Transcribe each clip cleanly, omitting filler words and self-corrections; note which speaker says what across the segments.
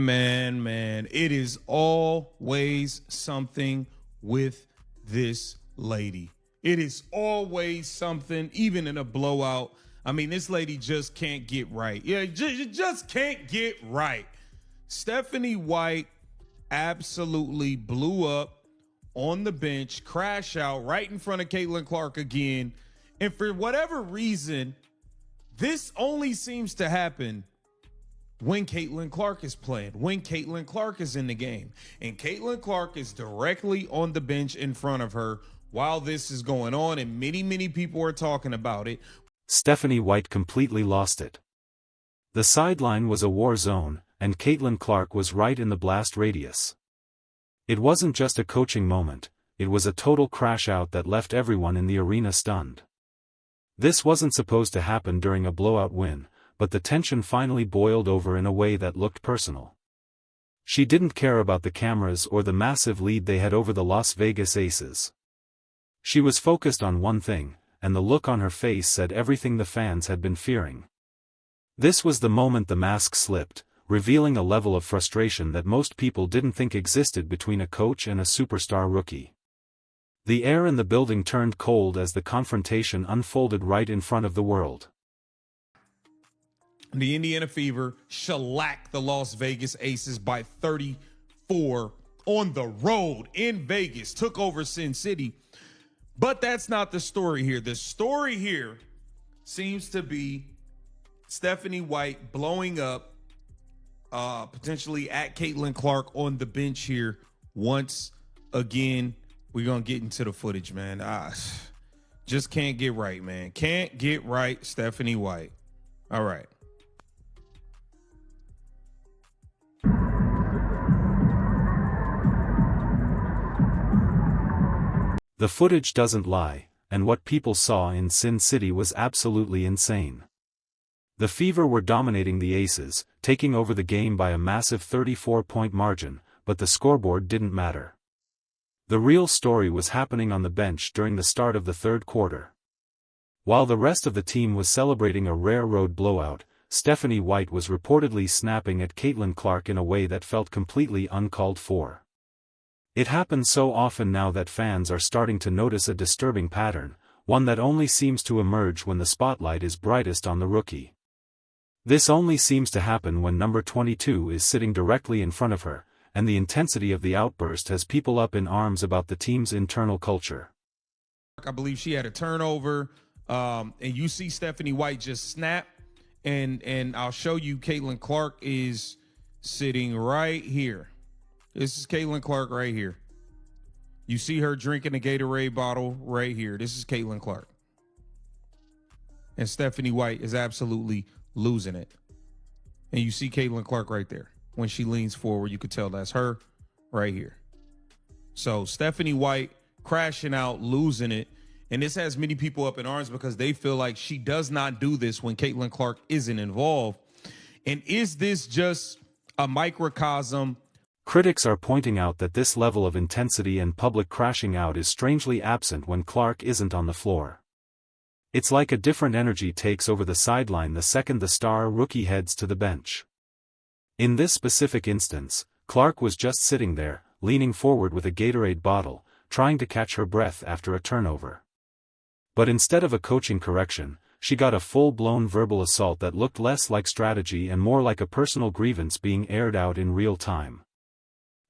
Speaker 1: Man. It is always something with this lady. It is always something, even in a blowout. I mean, this lady just can't get right. Yeah, just can't get right. Stephanie White absolutely blew up on the bench, crash out right in front of Caitlin Clark again. And for whatever reason, this only seems to happen when Caitlin Clark is playing, when Caitlin Clark is in the game. And Caitlin Clark is directly on the bench in front of her while this is going on, and many people are talking about it.
Speaker 2: Stephanie White completely lost it. The sideline was a war zone, and Caitlin Clark was right in the blast radius. It wasn't just a coaching moment, it was a total crash out that left everyone in the arena stunned. This wasn't supposed to happen during a blowout win, but the tension finally boiled over in a way that looked personal. She didn't care about the cameras or the massive lead they had over the Las Vegas Aces. She was focused on one thing, and the look on her face said everything the fans had been fearing. This was the moment the mask slipped, revealing a level of frustration that most people didn't think existed between a coach and a superstar rookie. The air in the building turned cold as the confrontation unfolded right in front of the world.
Speaker 1: The Indiana Fever shellacked the Las Vegas Aces by 34 on the road in Vegas, took over Sin City. But that's not the story here. The story here seems to be Stephanie White blowing up potentially at Caitlin Clark on the bench here once again. We're going to get into the footage, man. Just can't get right, man. Can't get right, Stephanie White. All right.
Speaker 2: The footage doesn't lie, and what people saw in Sin City was absolutely insane. The Fever were dominating the Aces, taking over the game by a massive 34-point margin, but the scoreboard didn't matter. The real story was happening on the bench during the start of the third quarter. While the rest of the team was celebrating a rare road blowout, Stephanie White was reportedly snapping at Caitlin Clark in a way that felt completely uncalled for. It happens so often now that fans are starting to notice a disturbing pattern, one that only seems to emerge when the spotlight is brightest on the rookie. This only seems to happen when number 22 is sitting directly in front of her, and the intensity of the outburst has people up in arms about the team's internal culture.
Speaker 1: I believe she had a turnover, and you see Stephanie White just snap, and I'll show you Caitlin Clark is sitting right here. This is Caitlin Clark right here. You see her drinking a Gatorade bottle right here. This is Caitlin Clark. And Stephanie White is absolutely losing it. And you see Caitlin Clark right there. When she leans forward, you could tell that's her right here. So Stephanie White crashing out, losing it. And this has many people up in arms because they feel like she does not do this when Caitlin Clark isn't involved. And is this just a microcosm?
Speaker 2: Critics are pointing out that this level of intensity and public crashing out is strangely absent when Clark isn't on the floor. It's like a different energy takes over the sideline the second the star rookie heads to the bench. In this specific instance, Clark was just sitting there, leaning forward with a Gatorade bottle, trying to catch her breath after a turnover. But instead of a coaching correction, she got a full-blown verbal assault that looked less like strategy and more like a personal grievance being aired out in real time.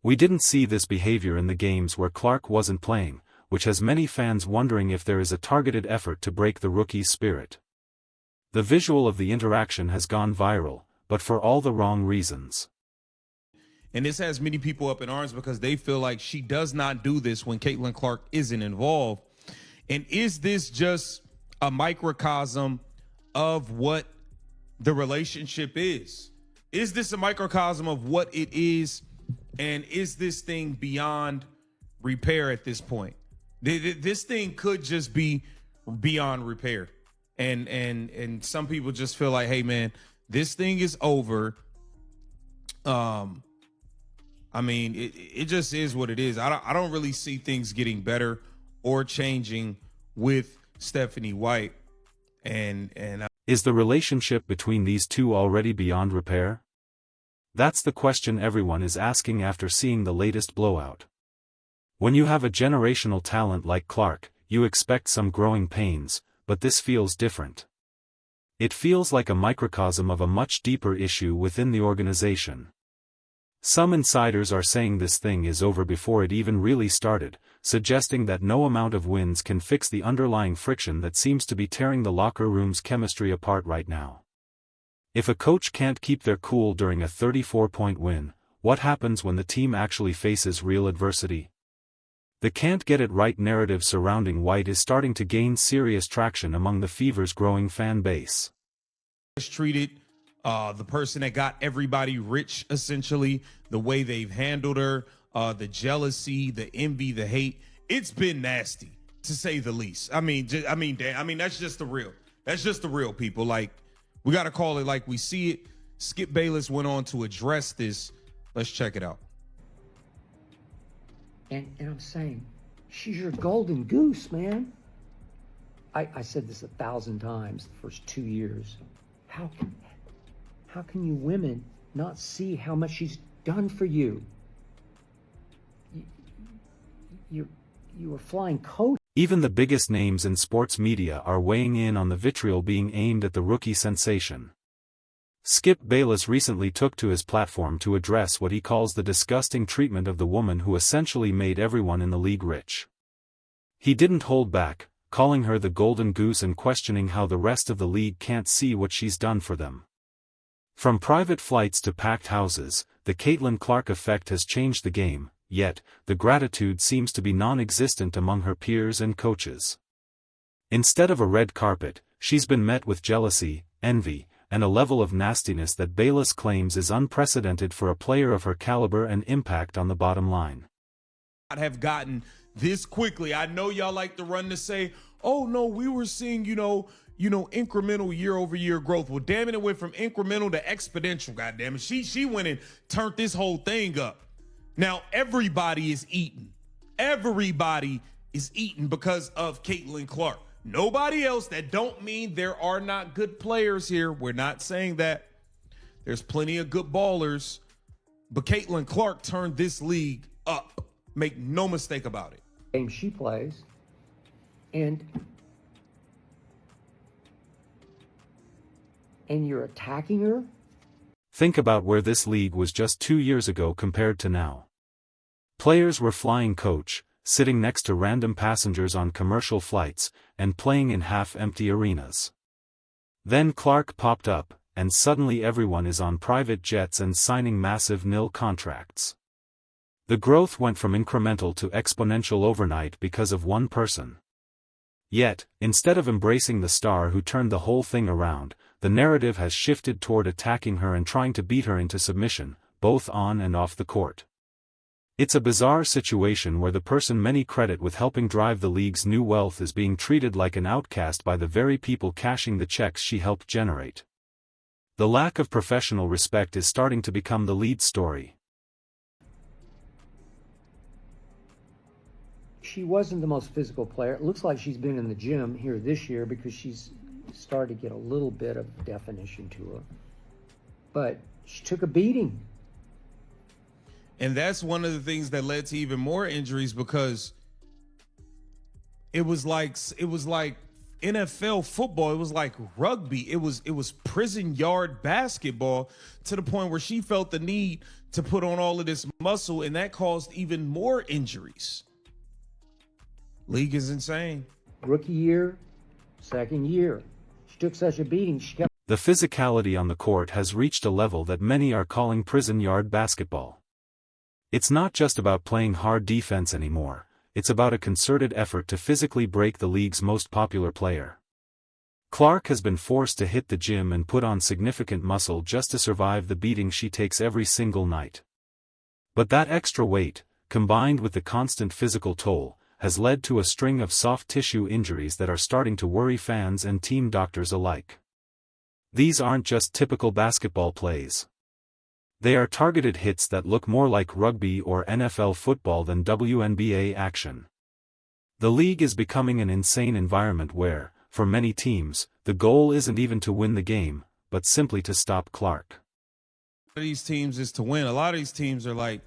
Speaker 2: We didn't see this behavior in the games where Clark wasn't playing, which has many fans wondering if there is a targeted effort to break the rookie's spirit. The visual of the interaction has gone viral, but for all the wrong reasons.
Speaker 1: And this has many people up in arms because they feel like she does not do this when Caitlin Clark isn't involved. And is this just a microcosm of what the relationship is? Is this a microcosm of what it is? And is this thing beyond repair at this point? This thing could just be beyond repair. And some people just feel like, hey, man, this thing is over. I mean, it just is what it is. I don't really see things getting better or changing with Stephanie White. And
Speaker 2: Is the relationship between these two already beyond repair? That's the question everyone is asking after seeing the latest blowout. When you have a generational talent like Clark, you expect some growing pains, but this feels different. It feels like a microcosm of a much deeper issue within the organization. Some insiders are saying this thing is over before it even really started, suggesting that no amount of wins can fix the underlying friction that seems to be tearing the locker room's chemistry apart right now. If a coach can't keep their cool during a 34-point win, what happens when the team actually faces real adversity? The can't get it right narrative surrounding White is starting to gain serious traction among the Fever's growing fan base.
Speaker 1: Treated the person that got everybody rich, essentially, the way they've handled her, the jealousy, the envy, the hate. It's been nasty, to say the least. I mean, that's just the real. That's just the real, people. Like, we got to call it like we see it. Skip Bayless went on to address this. Let's check it out.
Speaker 3: And I'm saying, she's your golden goose, man. I said this 1,000 times the first 2 years. How can you women not see how much she's done for you? You were flying coach.
Speaker 2: Even the biggest names in sports media are weighing in on the vitriol being aimed at the rookie sensation. Skip Bayless recently took to his platform to address what he calls the disgusting treatment of the woman who essentially made everyone in the league rich. He didn't hold back, calling her the golden goose and questioning how the rest of the league can't see what she's done for them. From private flights to packed houses, the Caitlin Clark effect has changed the game, yet, the gratitude seems to be non-existent among her peers and coaches. Instead of a red carpet, she's been met with jealousy, envy, and a level of nastiness that Bayless claims is unprecedented for a player of her caliber and impact on the bottom line.
Speaker 1: I'd have gotten this quickly. I know y'all like to run to say, oh no, we were seeing, incremental year-over-year growth. Well, damn it went from incremental to exponential, goddammit. She went and turned this whole thing up. Now, everybody is eating. Everybody is eating because of Caitlin Clark. Nobody else. That don't mean there are not good players here. We're not saying that. There's plenty of good ballers. But Caitlin Clark turned this league up. Make no mistake about it.
Speaker 3: Game she plays. And you're attacking her?
Speaker 2: Think about where this league was just 2 years ago compared to now. Players were flying coach, sitting next to random passengers on commercial flights, and playing in half-empty arenas. Then Clark popped up, and suddenly everyone is on private jets and signing massive nil contracts. The growth went from incremental to exponential overnight because of one person. Yet, instead of embracing the star who turned the whole thing around, the narrative has shifted toward attacking her and trying to beat her into submission, both on and off the court. It's a bizarre situation where the person many credit with helping drive the league's new wealth is being treated like an outcast by the very people cashing the checks she helped generate. The lack of professional respect is starting to become the lead story.
Speaker 3: She wasn't the most physical player. It looks like she's been in the gym here this year because she's started to get a little bit of definition to her. But she took a beating.
Speaker 1: And that's one of the things that led to even more injuries, because it was like NFL football. It was like rugby. It was prison yard basketball, to the point where she felt the need to put on all of this muscle, and that caused even more injuries. League is insane.
Speaker 3: Rookie year, second year. She took such a beating.
Speaker 2: The physicality on the court has reached a level that many are calling prison yard basketball. It's not just about playing hard defense anymore, it's about a concerted effort to physically break the league's most popular player. Clark has been forced to hit the gym and put on significant muscle just to survive the beating she takes every single night. But that extra weight, combined with the constant physical toll, has led to a string of soft tissue injuries that are starting to worry fans and team doctors alike. These aren't just typical basketball plays. They are targeted hits that look more like rugby or NFL football than WNBA action. The league is becoming an insane environment where, for many teams, the goal isn't even to win the game, but simply to stop Clark.
Speaker 1: these teams is to win. A lot of these teams are like,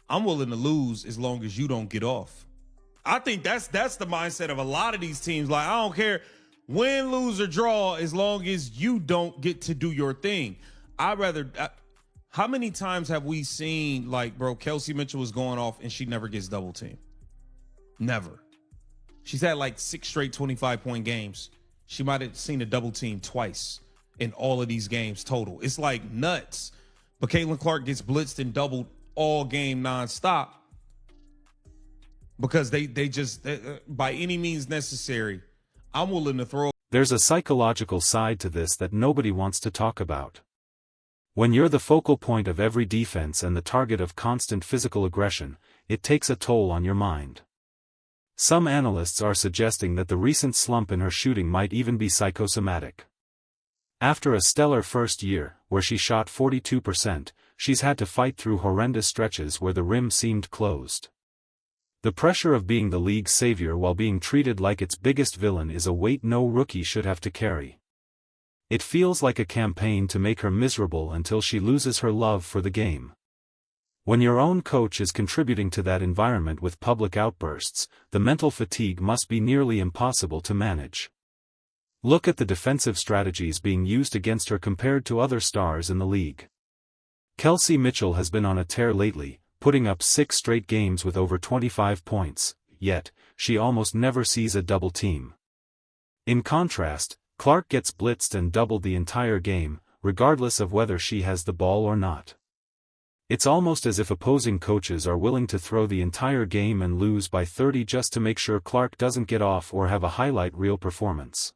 Speaker 1: I'm willing to lose as long as you don't get off. I think that's the mindset of a lot of these teams. Like, I don't care win, lose, or draw as long as you don't get to do your thing. How many times have we seen, like, bro, Kelsey Mitchell was going off and she never gets double teamed? Never. She's had like 6 straight 25-point games. She might have seen a double team twice in all of these games total. It's like nuts. But Caitlin Clark gets blitzed and doubled all game nonstop because they just, by any means necessary, I'm willing to throw.
Speaker 2: There's a psychological side to this that nobody wants to talk about. When you're the focal point of every defense and the target of constant physical aggression, it takes a toll on your mind. Some analysts are suggesting that the recent slump in her shooting might even be psychosomatic. After a stellar first year, where she shot 42%, she's had to fight through horrendous stretches where the rim seemed closed. The pressure of being the league's savior while being treated like its biggest villain is a weight no rookie should have to carry. It feels like a campaign to make her miserable until she loses her love for the game. When your own coach is contributing to that environment with public outbursts, the mental fatigue must be nearly impossible to manage. Look at the defensive strategies being used against her compared to other stars in the league. Kelsey Mitchell has been on a tear lately, putting up 6 straight games with over 25 points, yet, she almost never sees a double team. In contrast, Clark gets blitzed and doubled the entire game, regardless of whether she has the ball or not. It's almost as if opposing coaches are willing to throw the entire game and lose by 30 just to make sure Clark doesn't get off or have a highlight reel performance.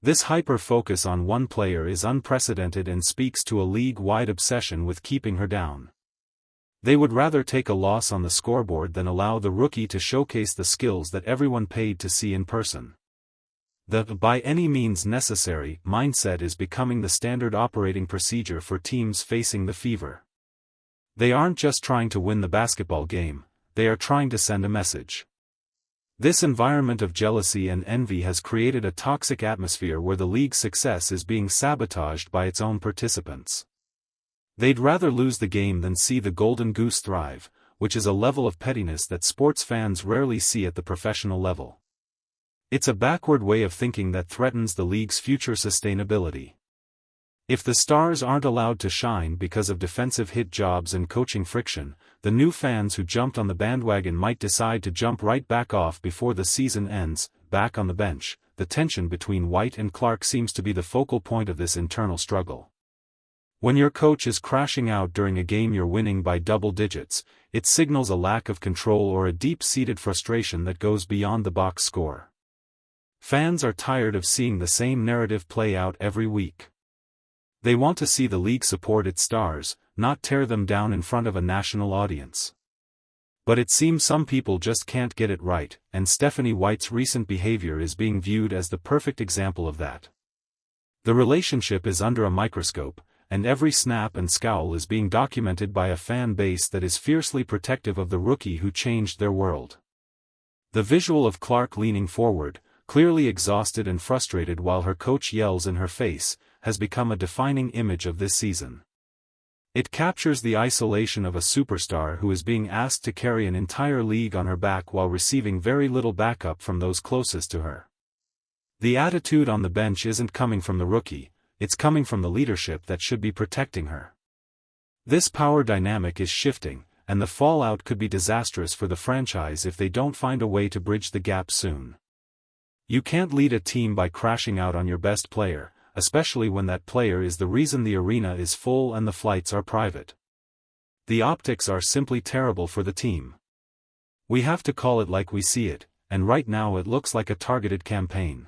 Speaker 2: This hyper-focus on one player is unprecedented and speaks to a league-wide obsession with keeping her down. They would rather take a loss on the scoreboard than allow the rookie to showcase the skills that everyone paid to see in person. The "by any means necessary" mindset is becoming the standard operating procedure for teams facing the Fever. They aren't just trying to win the basketball game, they are trying to send a message. This environment of jealousy and envy has created a toxic atmosphere where the league's success is being sabotaged by its own participants. They'd rather lose the game than see the Golden Goose thrive, which is a level of pettiness that sports fans rarely see at the professional level. It's a backward way of thinking that threatens the league's future sustainability. If the stars aren't allowed to shine because of defensive hit jobs and coaching friction, the new fans who jumped on the bandwagon might decide to jump right back off before the season ends. Back on the bench, the tension between White and Clark seems to be the focal point of this internal struggle. When your coach is crashing out during a game you're winning by double digits, it signals a lack of control or a deep-seated frustration that goes beyond the box score. Fans are tired of seeing the same narrative play out every week. They want to see the league support its stars, not tear them down in front of a national audience. But it seems some people just can't get it right, and Stephanie White's recent behavior is being viewed as the perfect example of that. The relationship is under a microscope, and every snap and scowl is being documented by a fan base that is fiercely protective of the rookie who changed their world. The visual of Clark leaning forward, clearly exhausted and frustrated while her coach yells in her face, has become a defining image of this season. It captures the isolation of a superstar who is being asked to carry an entire league on her back while receiving very little backup from those closest to her. The attitude on the bench isn't coming from the rookie, it's coming from the leadership that should be protecting her. This power dynamic is shifting, and the fallout could be disastrous for the franchise if they don't find a way to bridge the gap soon. You can't lead a team by crashing out on your best player, especially when that player is the reason the arena is full and the flights are private. The optics are simply terrible for the team. We have to call it like we see it, and right now it looks like a targeted campaign.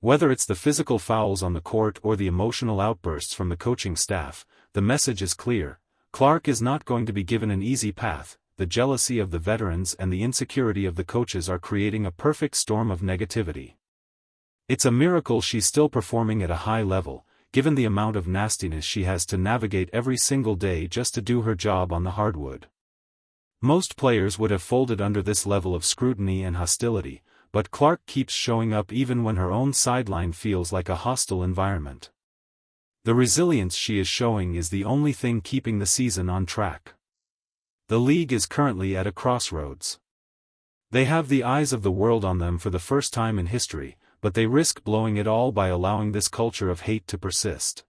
Speaker 2: Whether it's the physical fouls on the court or the emotional outbursts from the coaching staff, the message is clear: Clark is not going to be given an easy path. The jealousy of the veterans and the insecurity of the coaches are creating a perfect storm of negativity. It's a miracle she's still performing at a high level, given the amount of nastiness she has to navigate every single day just to do her job on the hardwood. Most players would have folded under this level of scrutiny and hostility, but Clark keeps showing up even when her own sideline feels like a hostile environment. The resilience she is showing is the only thing keeping the season on track. The league is currently at a crossroads. They have the eyes of the world on them for the first time in history, but they risk blowing it all by allowing this culture of hate to persist.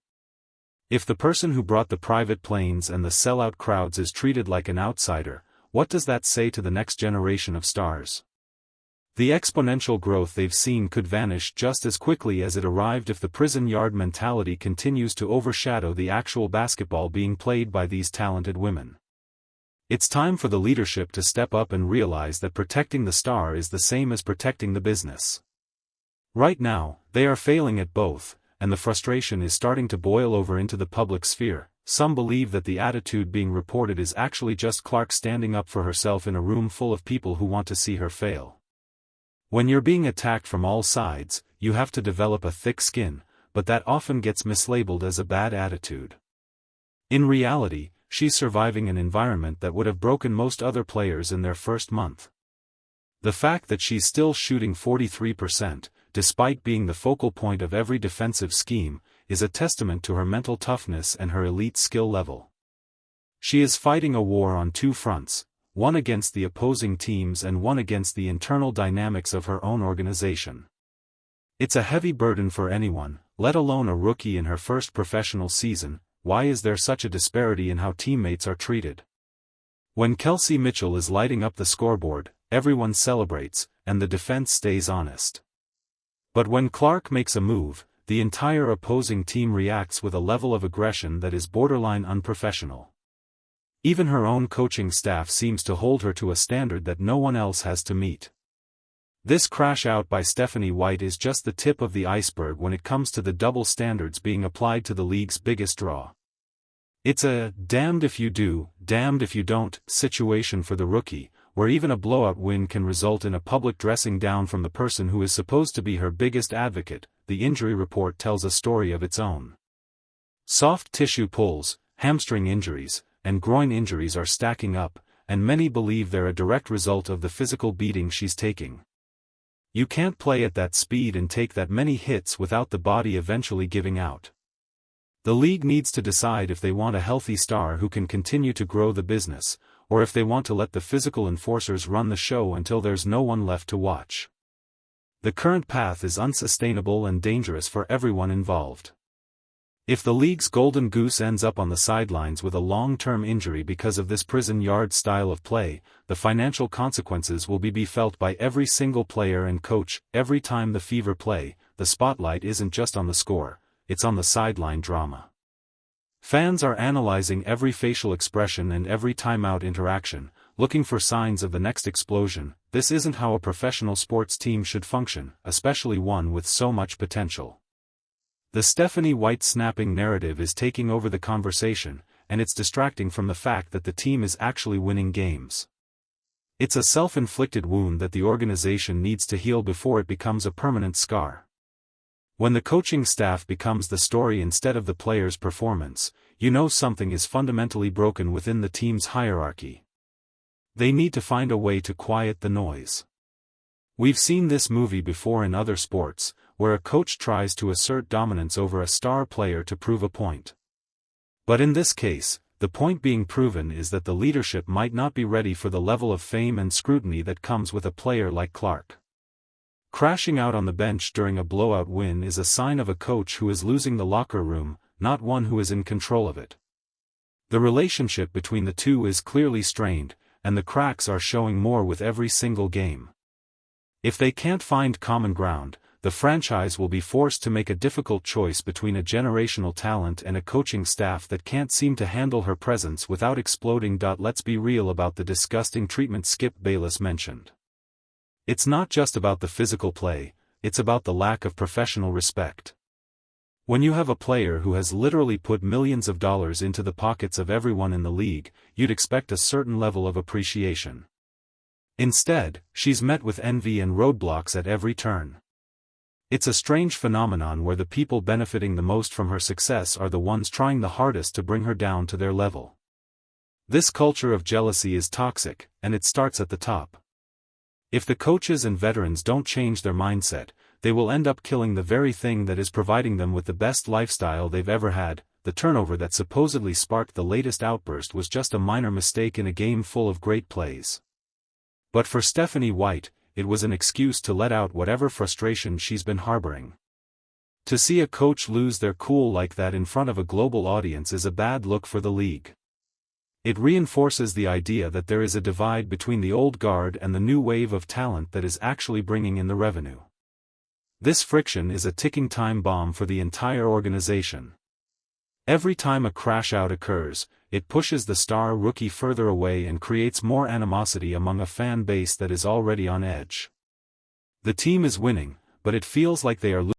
Speaker 2: If the person who brought the private planes and the sellout crowds is treated like an outsider, what does that say to the next generation of stars? The exponential growth they've seen could vanish just as quickly as it arrived if the prison yard mentality continues to overshadow the actual basketball being played by these talented women. It's time for the leadership to step up and realize that protecting the star is the same as protecting the business. Right now, they are failing at both, and the frustration is starting to boil over into the public sphere. Some believe that the attitude being reported is actually just Clark standing up for herself in a room full of people who want to see her fail. When you're being attacked from all sides, you have to develop a thick skin, but that often gets mislabeled as a bad attitude. In reality, she's surviving an environment that would have broken most other players in their first month. The fact that she's still shooting 43%, despite being the focal point of every defensive scheme, is a testament to her mental toughness and her elite skill level. She is fighting a war on two fronts, one against the opposing teams and one against the internal dynamics of her own organization. It's a heavy burden for anyone, let alone a rookie in her first professional season. Why is there such a disparity in how teammates are treated? When Kelsey Mitchell is lighting up the scoreboard, everyone celebrates, and the defense stays honest. But when Clark makes a move, the entire opposing team reacts with a level of aggression that is borderline unprofessional. Even her own coaching staff seems to hold her to a standard that no one else has to meet. This crash out by Stephanie White is just the tip of the iceberg when it comes to the double standards being applied to the league's biggest draw. It's a damned if you do, damned if you don't situation for the rookie, where even a blowout win can result in a public dressing down from the person who is supposed to be her biggest advocate. The injury report tells a story of its own. Soft tissue pulls, hamstring injuries, and groin injuries are stacking up, and many believe they're a direct result of the physical beating she's taking. You can't play at that speed and take that many hits without the body eventually giving out. The league needs to decide if they want a healthy star who can continue to grow the business, or if they want to let the physical enforcers run the show until there's no one left to watch. The current path is unsustainable and dangerous for everyone involved. If the league's golden goose ends up on the sidelines with a long-term injury because of this prison yard style of play, the financial consequences will be felt by every single player and coach. Every time the Fever play, the spotlight isn't just on the score, it's on the sideline drama. Fans are analyzing every facial expression and every timeout interaction, looking for signs of the next explosion. This isn't how a professional sports team should function, especially one with so much potential. The Stephanie White snapping narrative is taking over the conversation, and it's distracting from the fact that the team is actually winning games. It's a self-inflicted wound that the organization needs to heal before it becomes a permanent scar. When the coaching staff becomes the story instead of the player's performance, you know something is fundamentally broken within the team's hierarchy. They need to find a way to quiet the noise. We've seen this movie before in other sports, where a coach tries to assert dominance over a star player to prove a point. But in this case, the point being proven is that the leadership might not be ready for the level of fame and scrutiny that comes with a player like Clark. Crashing out on the bench during a blowout win is a sign of a coach who is losing the locker room, not one who is in control of it. The relationship between the two is clearly strained, and the cracks are showing more with every single game. If they can't find common ground, the franchise will be forced to make a difficult choice between a generational talent and a coaching staff that can't seem to handle her presence without exploding. Let's be real about the disgusting treatment Skip Bayless mentioned. It's not just about the physical play, it's about the lack of professional respect. When you have a player who has literally put millions of dollars into the pockets of everyone in the league, you'd expect a certain level of appreciation. Instead, she's met with envy and roadblocks at every turn. It's a strange phenomenon where the people benefiting the most from her success are the ones trying the hardest to bring her down to their level. This culture of jealousy is toxic, and it starts at the top. If the coaches and veterans don't change their mindset, they will end up killing the very thing that is providing them with the best lifestyle they've ever had. The turnover that supposedly sparked the latest outburst was just a minor mistake in a game full of great plays. But for Stephanie White, it was an excuse to let out whatever frustration she's been harboring. To see a coach lose their cool like that in front of a global audience is a bad look for the league. It reinforces the idea that there is a divide between the old guard and the new wave of talent that is actually bringing in the revenue. This friction is a ticking time bomb for the entire organization. Every time a crash out occurs, it pushes the star rookie further away and creates more animosity among a fan base that is already on edge. The team is winning, but it feels like they are losing.